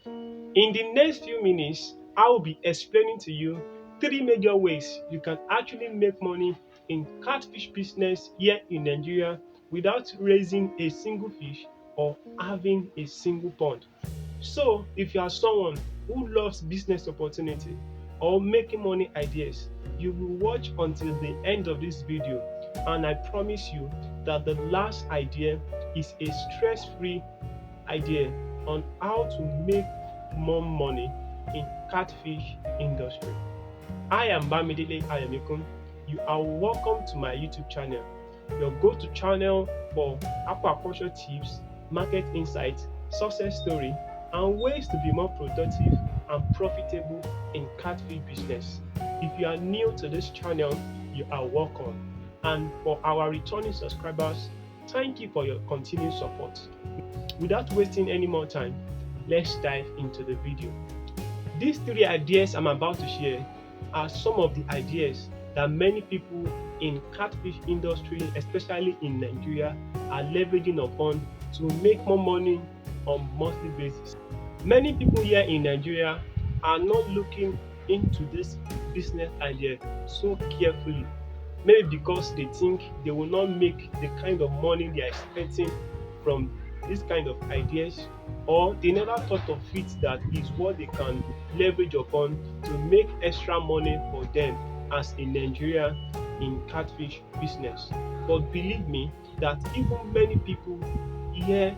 In the next few minutes, I will be explaining to you three major ways you can actually make money in catfish business here in Nigeria without raising a single fish or having a single pond. So, if you are someone who loves business opportunity or making money ideas, you will watch until the end of this video, and I promise you that the last idea is a stress-free idea on how to make more money in catfish industry. I am Bamidele Ayamikun. You are welcome to my YouTube channel, your go-to channel for aquaculture tips, market insights, success story, and ways to be more productive and profitable in catfish business. If you are new to this channel, you are welcome. And for our returning subscribers, thank you for your continued support. Without wasting any more time, let's dive into the video. These three ideas I'm about to share are some of the ideas that many people in catfish industry, especially in Nigeria, are leveraging upon to make more money on monthly basis. Many people here in Nigeria are not looking into this business idea so carefully. Maybe because they think they will not make the kind of money they are expecting from this kind of ideas, or they never thought of it that is what they can leverage upon to make extra money for them as a Nigerian in catfish business. But believe me that even many people here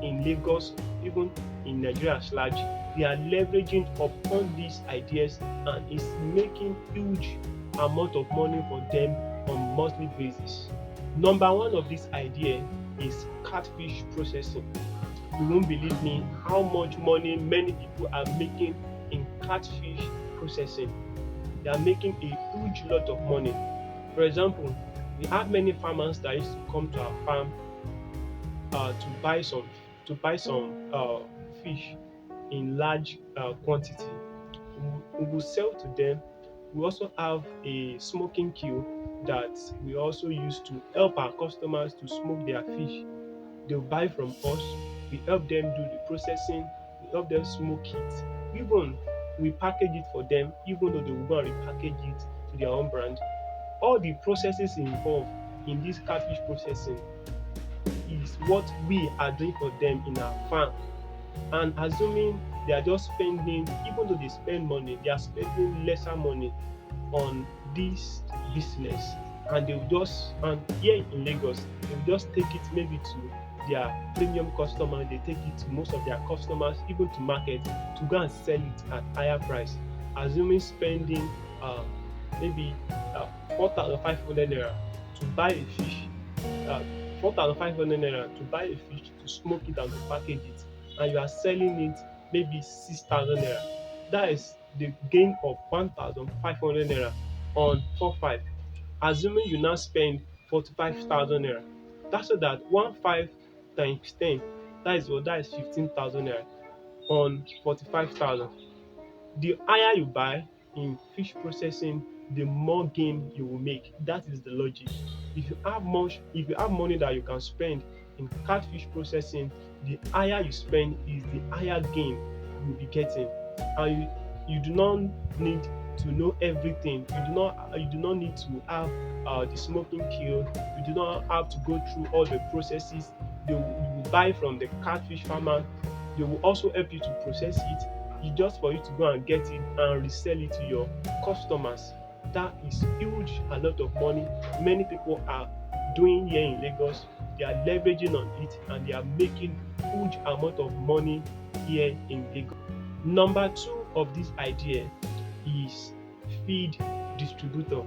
in Lagos, even in Nigeria at large, they are leveraging upon these ideas and it's making huge amount of money for them on monthly basis. Number one of this idea is catfish processing. You won't believe me how much money many people are making in catfish processing. They are making a huge lot of money. For example, we have many farmers that used to come to our farm to buy some fish in large quantity. We will sell to them. We also have a smoking queue that we also use to help our customers to smoke their fish. They'll buy from us. We help them do the processing. We help them smoke it. Even we package it for them, even though they will go and repackage it to their own brand. All the processes involved in this catfish processing is what we are doing for them in our farm. And assuming they are just spending, even though they spend money, they are spending lesser money on this business, and and here in Lagos, they will just take it maybe to their premium customer. They take it to most of their customers, even to market, to go and sell it at higher price, assuming spending maybe 4,500 naira to buy a fish, uh, 4,500 naira to buy a fish, to smoke it and to package it, and you are selling it maybe 6,000 naira. That is the gain of 1,500 naira on 4,500. Assuming you now spend 45,000 naira, that's so that 1,500 times 10, that is 15,000 naira on 45,000. The higher you buy in fish processing, the more gain you will make. That is the logic. If you have money that you can spend in catfish processing, the higher you spend is the higher gain you'll be getting. And you do not need to know everything. You do not need to have the smoking kill. You do not have to go through all the processes. You will buy from the catfish farmer. They will also help you to process it. It's just for you to go and get it and resell it to your customers. That is huge, a lot of money. Many people are doing here in Lagos. They are leveraging on it and they are making huge amount of money here in Lagos. Number two of this idea is feed distributor.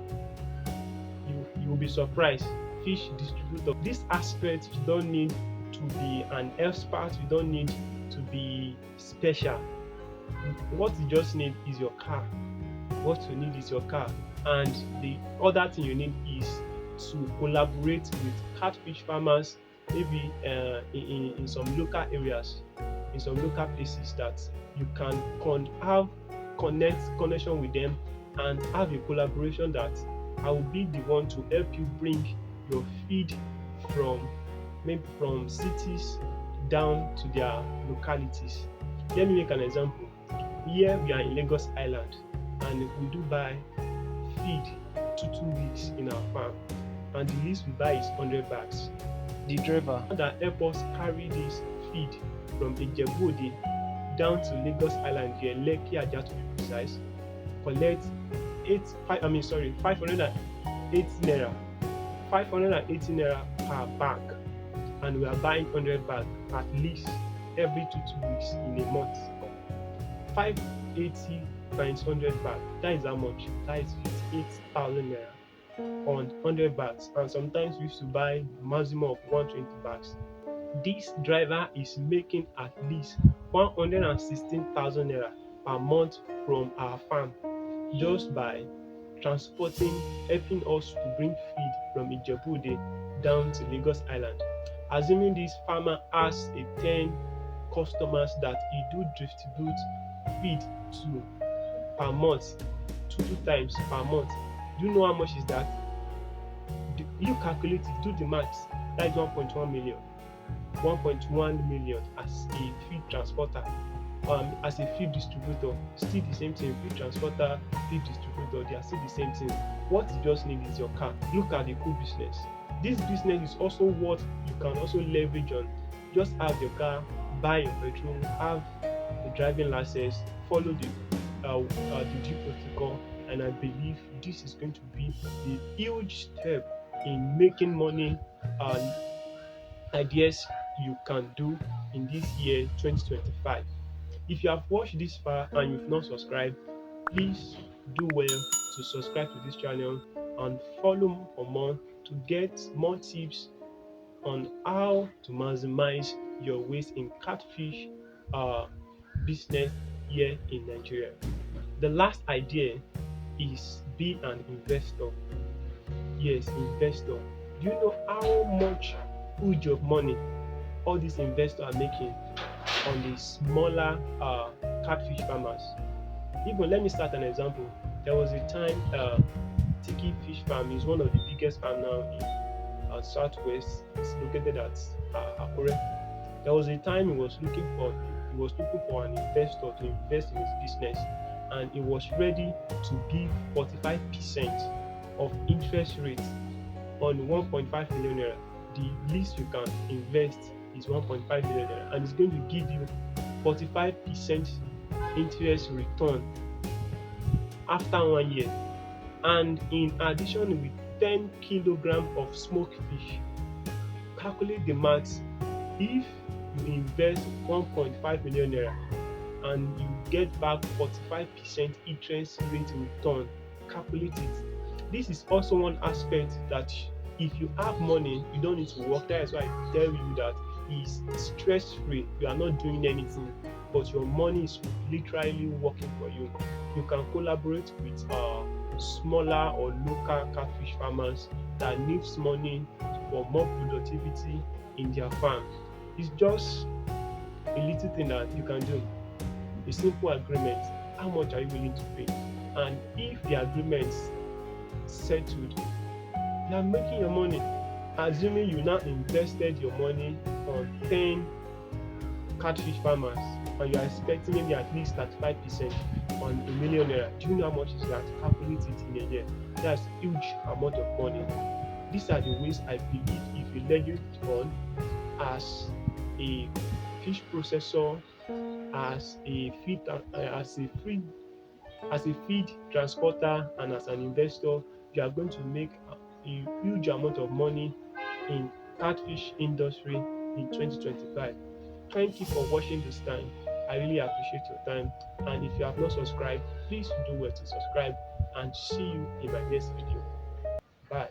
You will be surprised. Fish distributor. This aspect, you don't need to be an expert. You don't need to be special. What you just need is your car. What you need is your car, and the other thing you need is to collaborate with catfish farmers, maybe in some local areas, in some local places, that you can have connection with them and have a collaboration that I will be the one to help you bring your feed from maybe from cities down to their localities. Let me make an example. Here we are in Lagos Island and we do buy feed 2 weeks in our farm, and the least we buy is 100 bags. The driver that help us carry this feed from Ijebu-Ode down to Lagos Island here, Lekki Ajah to be precise, collect 580 naira 580 naira per bag, and we are buying 100 bags at least every 2 weeks in a month. 580 times 100 bags, that is how much? That is 58,000 naira on 100 bags, and sometimes we used to buy maximum of 120 bags. This driver is making at least 116,000 naira per month from our farm just by transporting, helping us to bring feed from Ijebu-Ode down to Lagos Island. Assuming this farmer has a 10 customers that he do distribute feed to per month, two times per month, do you know how much is that? You calculate it, do the maths. That is 1.1 million. 1.1 million as a feed transporter, as a feed distributor, still the same thing. Feed transporter, feed distributor, they are still the same thing. What you just need is your car. Look at the cool business. This business is also what you can also leverage on. Just have your car, buy your petrol, have the driving license, follow the due protocol, and I believe this is going to be a huge step in making money and ideas you can do in this year 2025. If you have watched this far and you've not subscribed, please do well to subscribe to this channel and follow for more to get more tips on how to maximize your waste in catfish uh, business here in Nigeria. The last idea is be an investor. Yes, investor. Do you know how much huge of money all these investors are making on the smaller catfish farmers? Even let me start an example. There was a time Tiki Fish Farm is one of the biggest farm now in Southwest. It's located at Aqua. There was a time he was looking for an investor to invest in his business, and he was ready to give 45% of interest rate on 1.5 million naira. The least you can invest is 1.5 million naira, and it's going to give you 45% interest return after 1 year. And in addition, with 10 kilograms of smoked fish, calculate the maths. If you invest 1.5 million naira and you get back 45% interest rate return, calculate it. This is also one aspect that if you have money, you don't need to work. That is why I tell you that it's stress free. You are not doing anything, but your money is literally working for you. You can collaborate with smaller or local catfish farmers that needs money for more productivity in their farm. It's just a little thing that you can do. A simple agreement. How much are you willing to pay? And if the agreement settled, you are making your money. Assuming you now invested your money on 10 catfish farmers and you are expecting maybe at least 35% on a million naira. Do you know how much is that? Calculate it in a year. That's huge amount of money. These are the ways I believe if you leverage on as a fish processor, as a feed transporter, and as an investor, you are going to make a huge amount of money in catfish industry in 2025. Thank you for watching this time. I really appreciate your time. And if you have not subscribed, please do well to subscribe, and see you in my next video. Bye.